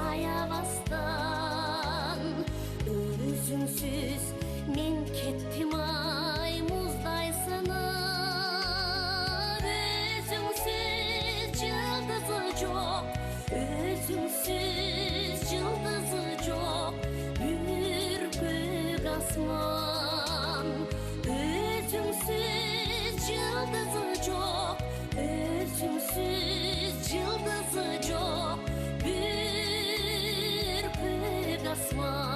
аябастан. Өзүңсүз мен кеттим ай муздай сынып. Өзүңсүз жылдызы жок, өзүңсүз жылдызы жок бүркөк асман. Өзүңсүз жылдызы жок, өзүңсүз жылдызы жок бүркөк асман.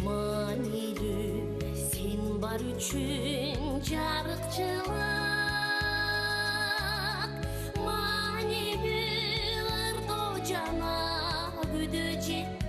Маанилүү сен бар үчүн жарыкчылык, маанилүү ырдоо жана күдө жет